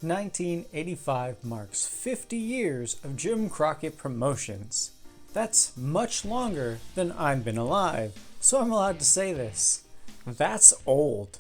1985 marks 50 years of Jim Crockett Promotions. That's much longer than I've been alive, so I'm allowed to say this. That's old.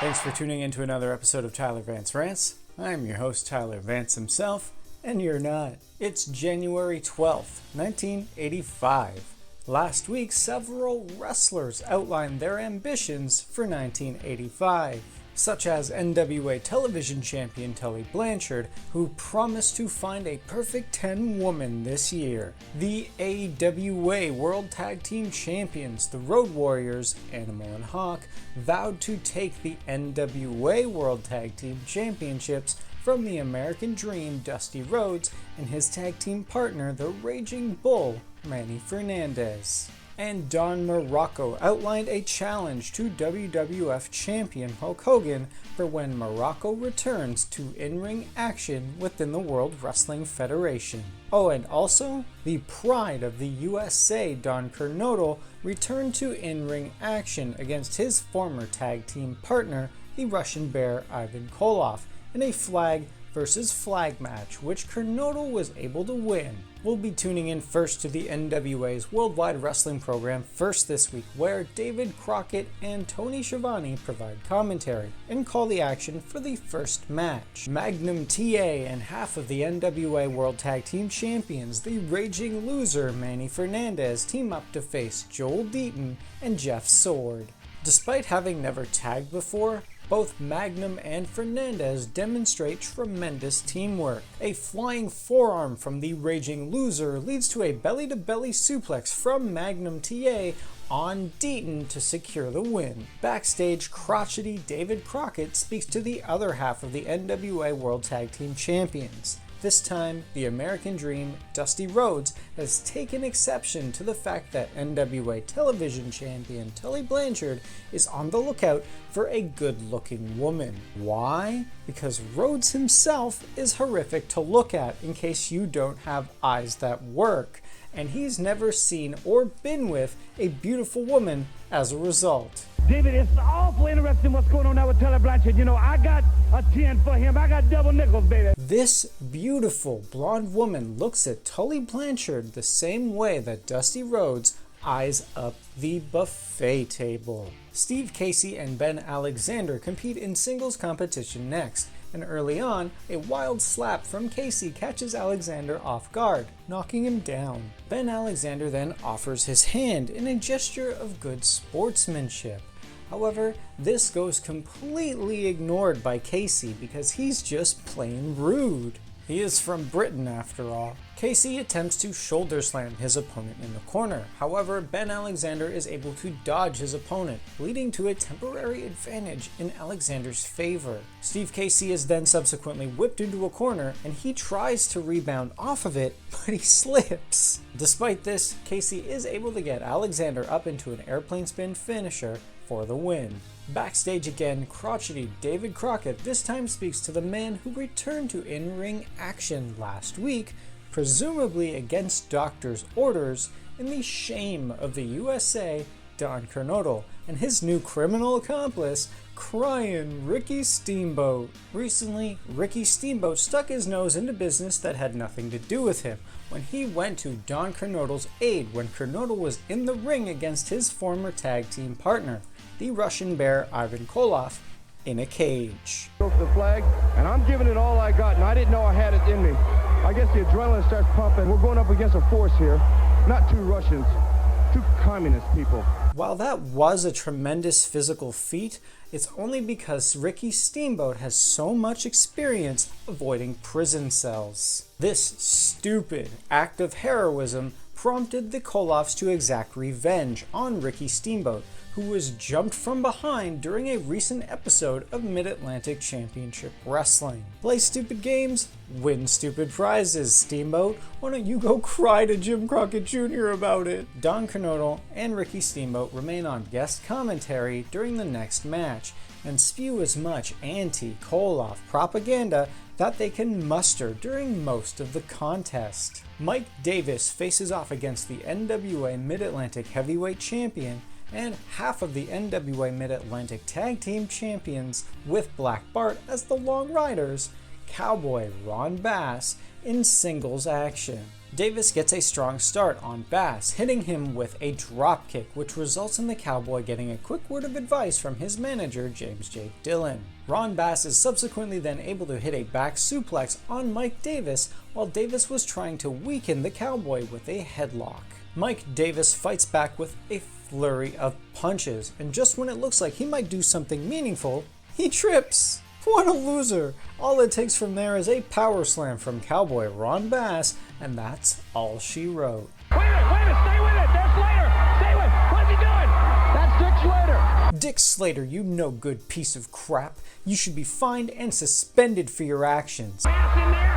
Thanks for tuning in to another episode of Tyler Vance Rants. I'm your host, Tyler Vance himself, and you're not. It's January 12th, 1985. Last week, several wrestlers outlined their ambitions for 1985, such as NWA television champion Tully Blanchard, who promised to find a perfect 10 woman this year. The AWA World Tag Team Champions, the Road Warriors, Animal and Hawk, vowed to take the NWA World Tag Team Championships from the American Dream Dusty Rhodes and his tag team partner, the Raging Bull, Manny Fernandez. And Don Morocco outlined a challenge to WWF Champion Hulk Hogan for when Morocco returns to in-ring action within the World Wrestling Federation. Oh, and also, the pride of the USA, Don Kernodle, returned to in-ring action against his former tag team partner, the Russian Bear Ivan Koloff, in a flag versus flag match, which Kernodle was able to win. We'll be tuning in first to the NWA's Worldwide Wrestling program first this week, where David Crockett and Tony Schiavone provide commentary and call the action for the first match. Magnum TA and half of the NWA World Tag Team Champions, the Raging Loser Manny Fernandez, team up to face Joel Deaton and Jeff Sword. Despite having never tagged before, both Magnum and Fernandez demonstrate tremendous teamwork. A flying forearm from the Raging Loser leads to a belly-to-belly suplex from Magnum TA on Deaton to secure the win. Backstage, crotchety David Crockett speaks to the other half of the NWA World Tag Team Champions. This time, the American Dream, Dusty Rhodes, has taken exception to the fact that NWA television champion Tully Blanchard is on the lookout for a good-looking woman. Why? Because Rhodes himself is horrific to look at, in case you don't have eyes that work, and he's never seen or been with a beautiful woman as a result. David, it's awful interesting what's going on now with Tully Blanchard. You know, I got a 10 for him. I got double nickels, baby. This beautiful blonde woman looks at Tully Blanchard the same way that Dusty Rhodes eyes up the buffet table. Steve Casey and Ben Alexander compete in singles competition next, and early on, a wild slap from Casey catches Alexander off guard, knocking him down. Ben Alexander then offers his hand in a gesture of good sportsmanship. However, this goes completely ignored by Casey because he's just plain rude. He is from Britain after all. Casey attempts to shoulder slam his opponent in the corner. However, Ben Alexander is able to dodge his opponent, leading to a temporary advantage in Alexander's favor. Steve Casey is then subsequently whipped into a corner, and he tries to rebound off of it, but he slips. Despite this, Casey is able to get Alexander up into an airplane spin finisher for the win. Backstage again, crotchety David Crockett this time speaks to the man who returned to in-ring action last week, presumably against doctor's orders, in the shame of the USA, Don Kernodle, and his new criminal accomplice, crying Ricky Steamboat. Recently, Ricky Steamboat stuck his nose into business that had nothing to do with him when he went to Don Kernodle's aid when Kernodle was in the ring against his former tag team partner, the Russian Bear Ivan Koloff, in a cage. The flag, and I'm giving it all I got, and I didn't know I had it in me. I guess the adrenaline starts pumping. We're going up against a force here, not two Russians, two communist people. While that was a tremendous physical feat, it's only because Ricky Steamboat has so much experience avoiding prison cells. This stupid act of heroism prompted the Koloffs to exact revenge on Ricky Steamboat, who was jumped from behind during a recent episode of Mid-Atlantic Championship Wrestling. Play stupid games, win stupid prizes, Steamboat. Why don't you go cry to Jim Crockett Jr. about it? Don Kernodle and Ricky Steamboat remain on guest commentary during the next match and spew as much anti-Koloff propaganda that they can muster during most of the contest. Mike Davis faces off against the NWA Mid-Atlantic Heavyweight Champion and half of the NWA Mid-Atlantic Tag Team Champions with Black Bart as the Long Riders, Cowboy Ron Bass in singles action. Davis gets a strong start on Bass, hitting him with a drop kick, which results in the Cowboy getting a quick word of advice from his manager, James J. Dillon. Ron Bass is subsequently then able to hit a back suplex on Mike Davis, while Davis was trying to weaken the Cowboy with a headlock. Mike Davis fights back with a flurry of punches, and just when it looks like he might do something meaningful, he trips. What a loser! All it takes from there is a power slam from Cowboy Ron Bass, and that's all she wrote. Wait a minute, stay with it! There's Slater! Stay with it! What's he doing? That's Dick Slater! Dick Slater, you no good piece of crap. You should be fined and suspended for your actions. Bass in there!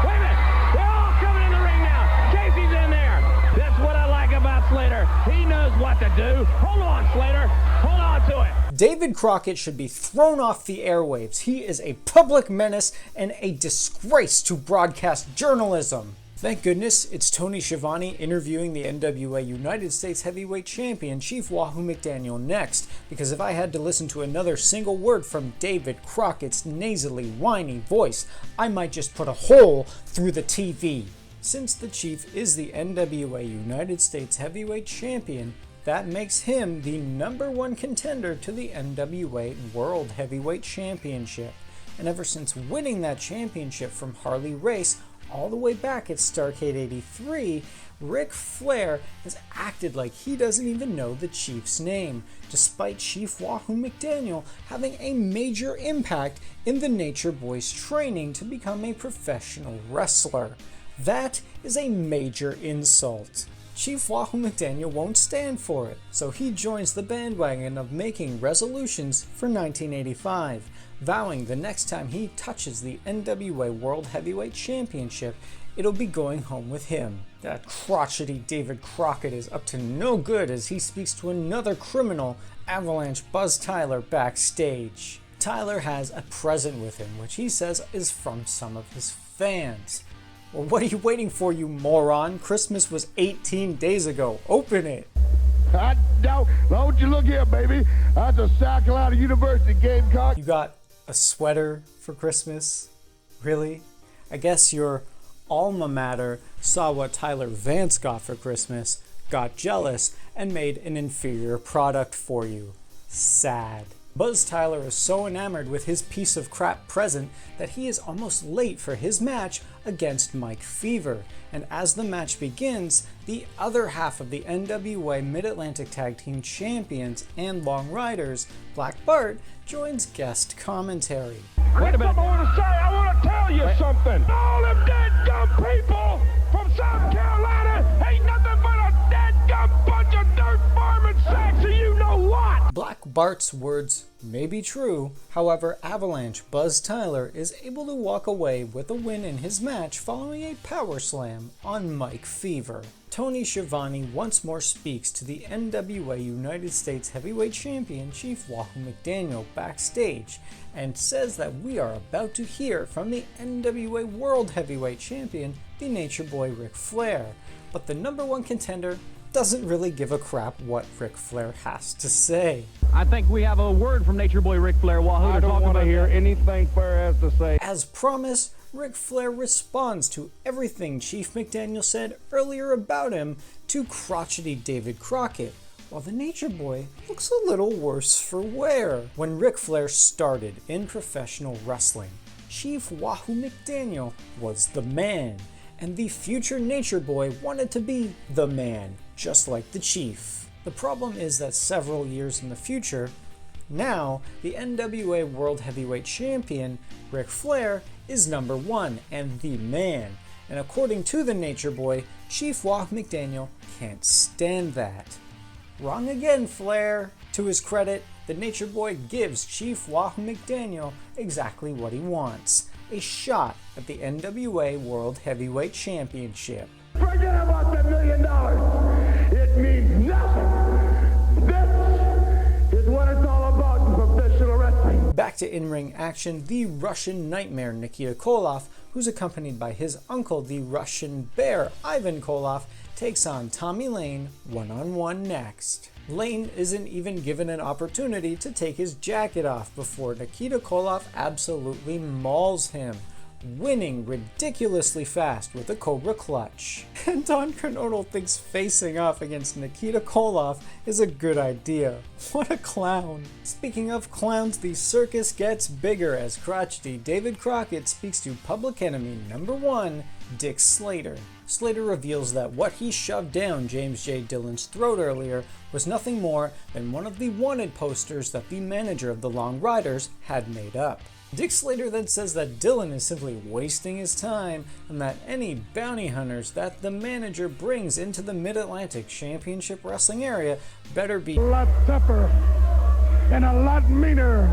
Wait a minute! They're all coming in the ring now! Casey's in there! That's what I like about Slater. He knows what to do. Hold on, Slater! Hold on to it! David Crockett should be thrown off the airwaves. He is a public menace and a disgrace to broadcast journalism. Thank goodness it's Tony Schiavone interviewing the NWA United States Heavyweight Champion Chief Wahoo McDaniel next, because if I had to listen to another single word from David Crockett's nasally, whiny voice, I might just put a hole through the TV. Since the Chief is the NWA United States Heavyweight Champion, that makes him the '1 contender to the NWA World Heavyweight Championship. And ever since winning that championship from Harley Race all the way back at Starrcade 83, Ric Flair has acted like he doesn't even know the Chief's name, despite Chief Wahoo McDaniel having a major impact in the Nature Boy's training to become a professional wrestler. That is a major insult. Chief Wahoo McDaniel won't stand for it, so he joins the bandwagon of making resolutions for 1985, vowing the next time he touches the NWA World Heavyweight Championship, it'll be going home with him. That crotchety David Crockett is up to no good as he speaks to another criminal, Avalanche Buzz Tyler, backstage. Tyler has a present with him, which he says is from some of his fans. Well, what are you waiting for, you moron? Christmas was 18 days ago. Open it. Don't you look here, baby. That's a South Carolina University Gamecock. You got a sweater for Christmas? Really? I guess your alma mater saw what Tyler Vance got for Christmas, got jealous, and made an inferior product for you. Sad. Buzz Tyler is so enamored with his piece of crap present that he is almost late for his match against Mike Fever, and as the match begins, the other half of the NWA Mid-Atlantic Tag Team Champions and Long Riders, Black Bart, joins guest commentary. Wait a minute. I want to tell you something. All them dead dumb people from South Carolina ain't nothing but a dead dumb bunch of dirt farming sacks, so you know what? Black Bart's words may be true, however, Avalanche Buzz Tyler is able to walk away with a win in his match following a power slam on Mike Fever. Tony Schiavone once more speaks to the NWA United States Heavyweight Champion Chief Wahoo McDaniel backstage and says that we are about to hear from the NWA World Heavyweight Champion, the Nature Boy Ric Flair, but the #1 contender doesn't really give a crap what Ric Flair has to say. I think we have a word from Nature Boy Ric Flair, Wahoo, I don't want to hear anything Flair has to say. As promised, Ric Flair responds to everything Chief McDaniel said earlier about him to crotchety David Crockett, while the Nature Boy looks a little worse for wear. When Ric Flair started in professional wrestling, Chief Wahoo McDaniel was the man, and the future Nature Boy wanted to be the man, just like the Chief. The problem is that several years in the future, now the NWA World Heavyweight Champion, Ric Flair, is #1 and the man, and according to the Nature Boy, Chief Wahoo McDaniel can't stand that. Wrong again, Flair. To his credit, the Nature Boy gives Chief Wahoo McDaniel exactly what he wants, a shot at the NWA World Heavyweight Championship. Forget about the $1 million. It means nothing. This is what it's all about in professional wrestling. Back to in-ring action, the Russian Nightmare Nikita Koloff, who's accompanied by his uncle, the Russian Bear Ivan Koloff, takes on Tommy Lane one-on-one next. Lane isn't even given an opportunity to take his jacket off before Nikita Koloff absolutely mauls him, winning ridiculously fast with a Cobra Clutch. And Don Kernodle thinks facing off against Nikita Koloff is a good idea. What a clown. Speaking of clowns, the circus gets bigger as crotchety David Crockett speaks to public enemy number 1, Dick Slater. Slater reveals that what he shoved down James J. Dillon's throat earlier was nothing more than one of the wanted posters that the manager of the Long Riders had made up. Dick Slater then says that Dillon is simply wasting his time and that any bounty hunters that the manager brings into the Mid-Atlantic Championship Wrestling area better be A lot tougher and a lot meaner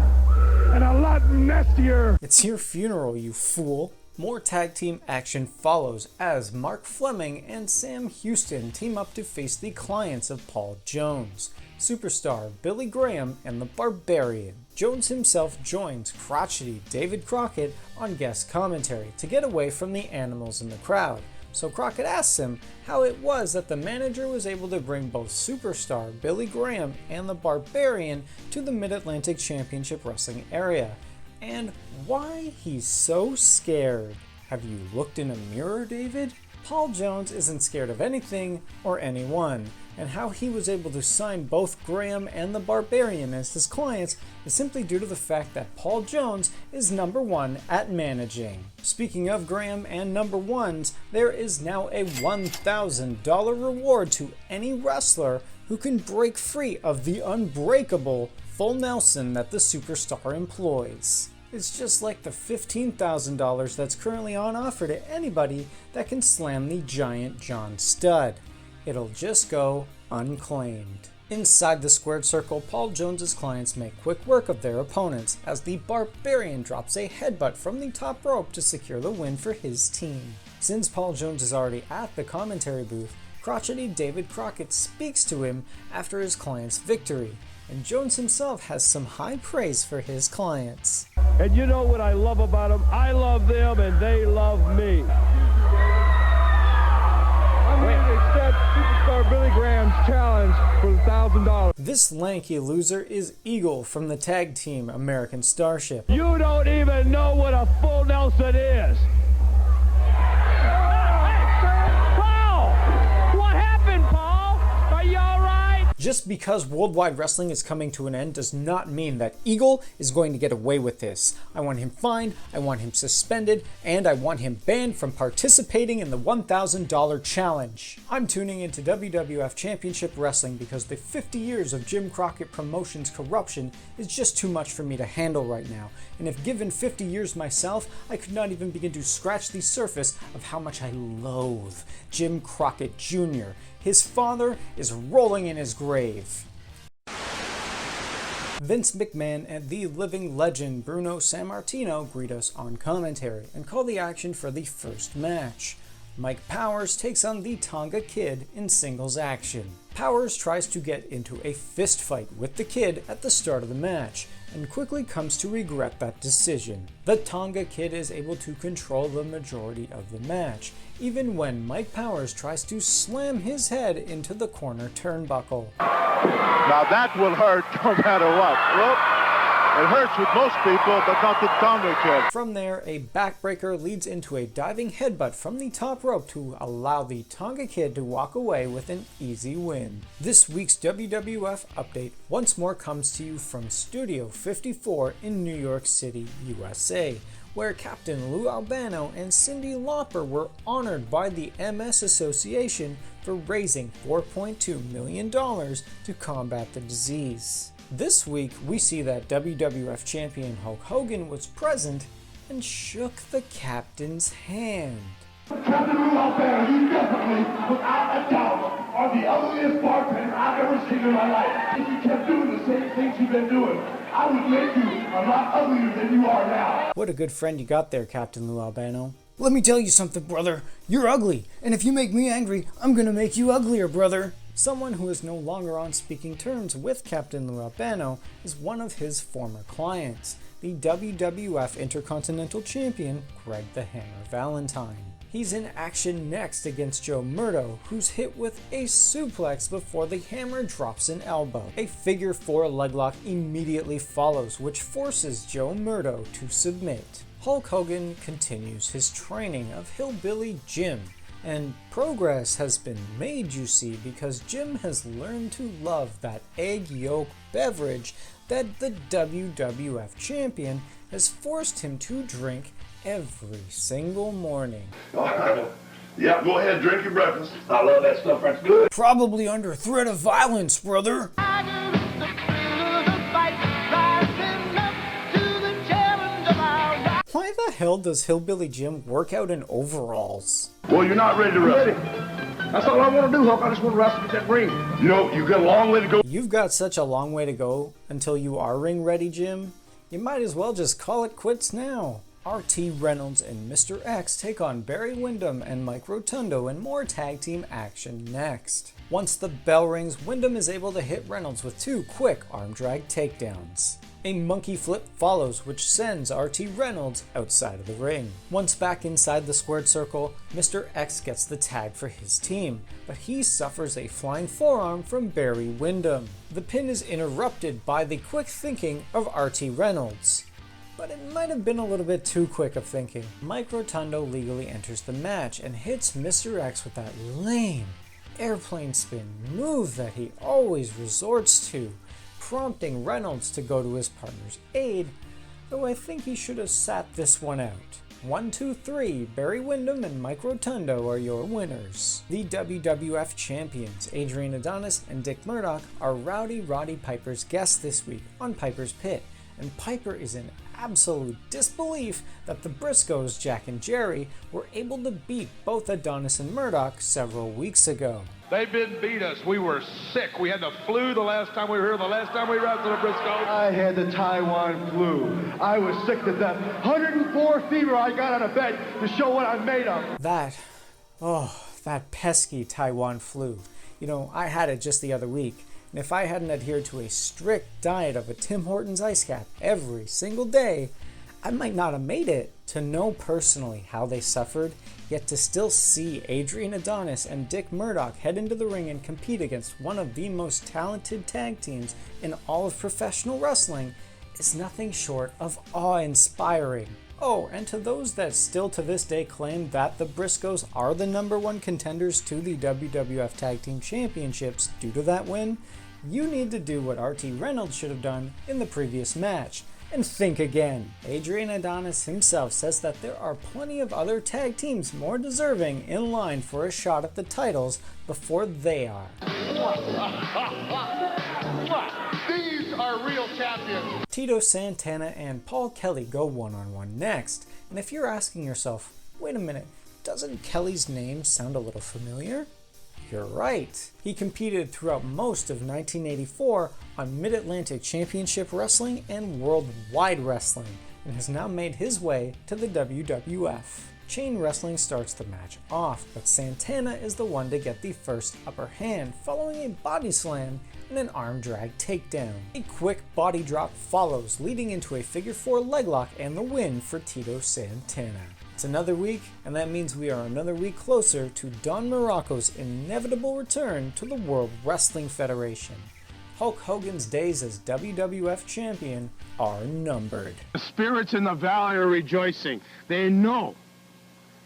and a lot nastier. It's your funeral, you fool. More tag team action follows as Mark Fleming and Sam Houston team up to face the clients of Paul Jones, Superstar Billy Graham, and the Barbarian. Jones himself joins crotchety David Crockett on guest commentary to get away from the animals in the crowd. So Crockett asks him how it was that the manager was able to bring both Superstar Billy Graham and the Barbarian to the Mid-Atlantic Championship Wrestling area, and why he's so scared. Have you looked in a mirror, David? Paul Jones isn't scared of anything or anyone, and how he was able to sign both Graham and the Barbarian as his clients is simply due to the fact that Paul Jones is number 1 at managing. Speaking of Graham and number 1s, there is now a $1,000 reward to any wrestler who can break free of the unbreakable full Nelson that the Superstar employs. It's just like the $15,000 that's currently on offer to anybody that can slam the giant John Studd. It'll just go unclaimed. Inside the squared circle, Paul Jones's clients make quick work of their opponents as the Barbarian drops a headbutt from the top rope to secure the win for his team. Since Paul Jones is already at the commentary booth, crotchety David Crockett speaks to him after his client's victory, and Jones himself has some high praise for his clients. And you know what I love about them? I love them and they love me. I'm going to accept Superstar Billy Graham's challenge for the $1,000. This lanky loser is Eagle from the tag team American Starship. You don't even know what a full Nelson is. Just because Worldwide Wrestling is coming to an end does not mean that Eagle is going to get away with this. I want him fined, I want him suspended, and I want him banned from participating in the $1,000 challenge. I'm tuning into WWF Championship Wrestling because the 50 years of Jim Crockett Promotions corruption is just too much for me to handle right now. And if given 50 years myself, I could not even begin to scratch the surface of how much I loathe Jim Crockett Jr. His father is rolling in his grave. Vince McMahon and the living legend Bruno Sammartino greet us on commentary and call the action for the first match. Mike Powers takes on the Tonga Kid in singles action. Powers tries to get into a fist fight with the Kid at the start of the match, and quickly comes to regret that decision. The Tonga Kid is able to control the majority of the match, even when Mike Powers tries to slam his head into the corner turnbuckle. Now that will hurt no matter what. Well, it hurts with most people, but not the Tonga Kid. From there, a backbreaker leads into a diving headbutt from the top rope to allow the Tonga Kid to walk away with an easy win. This week's WWF update once more comes to you from Studio 54 in New York City, USA, where Captain Lou Albano and Cyndi Lauper were honored by the MS Association for raising $4.2 million to combat the disease. This week, we see that WWF Champion Hulk Hogan was present and shook the captain's hand. Captain Lou Albano, you definitely, without a doubt, are the ugliest bartender I've ever seen in my life. If you kept doing the same things you've been doing, I would make you a lot uglier than you are now. What a good friend you got there, Captain Lou Albano. Let me tell you something, brother. You're ugly, and if you make me angry, I'm gonna make you uglier, brother. Someone who is no longer on speaking terms with Captain Lou Albano is one of his former clients, the WWF Intercontinental Champion Greg the Hammer Valentine. He's in action next against Joe Mirto, who's hit with a suplex before the hammer drops an elbow. A figure 4 leg lock immediately follows, which forces Joe Mirto to submit. Hulk Hogan continues his training of Hillbilly Jim, and progress has been made, you see, because Jim has learned to love that egg yolk beverage that the WWF Champion has forced him to drink every single morning. Yeah, go ahead, drink your breakfast. I love that stuff, that's good. Probably under threat of violence, brother. Why the hell does Hillbilly Jim work out in overalls? Well, you're not ready to wrestle. That's all I want to do, Hulk. I just want to wrestle with that ring. You know, you've got a long way to go. You've got such a long way to go until you are ring ready, Jim. You might as well just call it quits now. RT Reynolds and Mr. X take on Barry Windham and Mike Rotundo in more tag team action next. Once the bell rings, Windham is able to hit Reynolds with 2 quick arm drag takedowns. A monkey flip follows, which sends RT Reynolds outside of the ring. Once back inside the squared circle, Mr. X gets the tag for his team, but he suffers a flying forearm from Barry Windham. The pin is interrupted by the quick thinking of RT Reynolds, but it might have been a little bit too quick of thinking. Mike Rotundo legally enters the match and hits Mr. X with that lame airplane spin move that he always resorts to, prompting Reynolds to go to his partner's aid, though I think he should have sat this one out. 1, 2, 3, Barry Windham and Mike Rotundo are your winners. The WWF Champions, Adrian Adonis and Dick Murdoch, are Rowdy Roddy Piper's guests this week on Piper's Pit, and Piper is in absolute disbelief that the Briscoes, Jack and Jerry, were able to beat both Adonis and Murdoch several weeks ago. They didn't beat us. We were sick. We had the flu the last time we were here, the last time we wrestled the Briscoes. I had the Taiwan flu. I was sick to death. 104 fever. I got out of bed to show what I'm made of. That pesky Taiwan flu. You know, I had it just the other week. And if I hadn't adhered to a strict diet of a Tim Hortons ice cap every single day, I might not have made it. To know personally how they suffered, yet to still see Adrian Adonis and Dick Murdoch head into the ring and compete against one of the most talented tag teams in all of professional wrestling is nothing short of awe-inspiring. Oh, and to those that still to this day claim that the Briscoes are the #1 contenders to the WWF Tag Team Championships due to that win, you need to do what RT Reynolds should have done in the previous match, and think again. Adrian Adonis himself says that there are plenty of other tag teams more deserving in line for a shot at the titles before they are. These are real champions. Tito, Santana, and Paul Kelly go one-on-one next, and if you're asking yourself, wait a minute, doesn't Kelly's name sound a little familiar? You're right. He competed throughout most of 1984 on Mid-Atlantic Championship Wrestling and Worldwide Wrestling, and has now made his way to the WWF. Chain Wrestling starts the match off, but Santana is the one to get the first upper hand, following a body slam and an arm drag takedown. A quick body drop follows, leading into a figure 4 leg lock and the win for Tito Santana. It's another week, and that means we are another week closer to Don Muraco's inevitable return to the World Wrestling Federation. Hulk Hogan's days as WWF Champion are numbered. The spirits in the valley are rejoicing. They know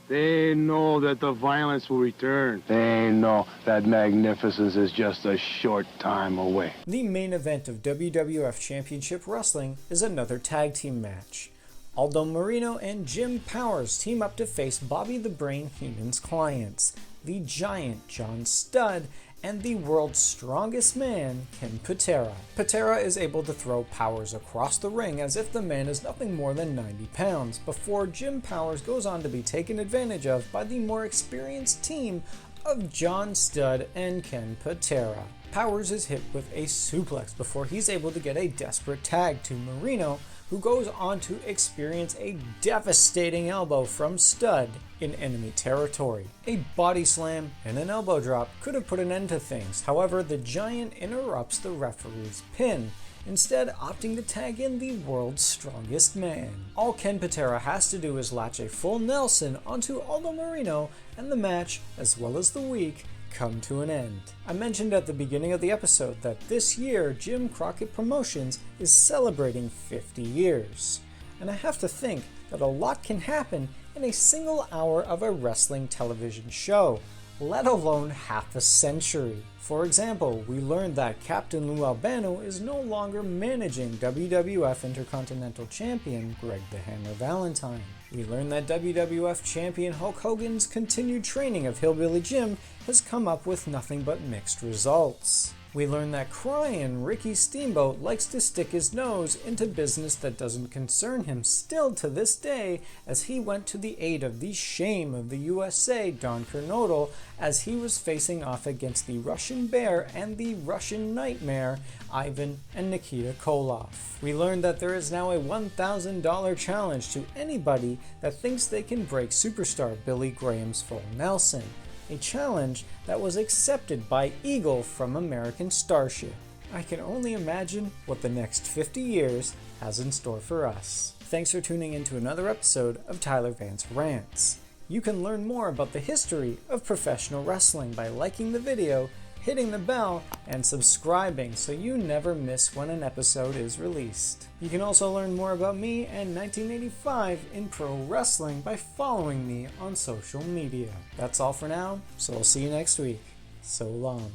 that the violence will return. They know that magnificence is just a short time away. The main event of WWF Championship Wrestling is another tag team match. Aldo Marino and Jim Powers team up to face Bobby the Brain Heenan's clients, the Giant John Studd and the world's strongest man, Ken Patera. Patera is able to throw Powers across the ring as if the man is nothing more than 90 pounds, before Jim Powers goes on to be taken advantage of by the more experienced team of John Studd and Ken Patera. Powers is hit with a suplex before he's able to get a desperate tag to Marino, who goes on to experience a devastating elbow from Studd in enemy territory. A body slam and an elbow drop could have put an end to things. However, the Giant interrupts the referee's pin, instead opting to tag in the world's strongest man. All Ken Patera has to do is latch a full Nelson onto Aldo Marino, and the match, as well as the week, come to an end. I mentioned at the beginning of the episode that this year Jim Crockett Promotions is celebrating 50 years. And I have to think that a lot can happen in a single hour of a wrestling television show, let alone half a century. For example, we learned that Captain Lou Albano is no longer managing WWF Intercontinental Champion Greg the Hammer Valentine. We learned that WWF Champion Hulk Hogan's continued training of Hillbilly Jim has come up with nothing but mixed results. We learned that crying Ricky Steamboat likes to stick his nose into business that doesn't concern him still to this day, as he went to the aid of the shame of the USA, Don Kernodle, as he was facing off against the Russian Bear and the Russian Nightmare, Ivan and Nikita Koloff. We learned that there is now a $1,000 challenge to anybody that thinks they can break superstar Billy Graham's full Nelson. A challenge that was accepted by Eagle from American Starship. I can only imagine what the next 50 years has in store for us. Thanks for tuning in to another episode of Tyler Vance Rants. You can learn more about the history of professional wrestling by liking the video, hitting the bell, and subscribing so you never miss when an episode is released. You can also learn more about me and 1985 in pro wrestling by following me on social media. That's all for now, so I'll see you next week. So long.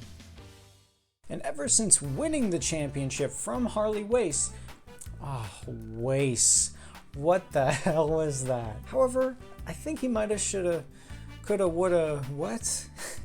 And ever since winning the championship from Harley Wace, Wace, what the hell was that? However, I think he might have, shoulda, coulda, woulda, what?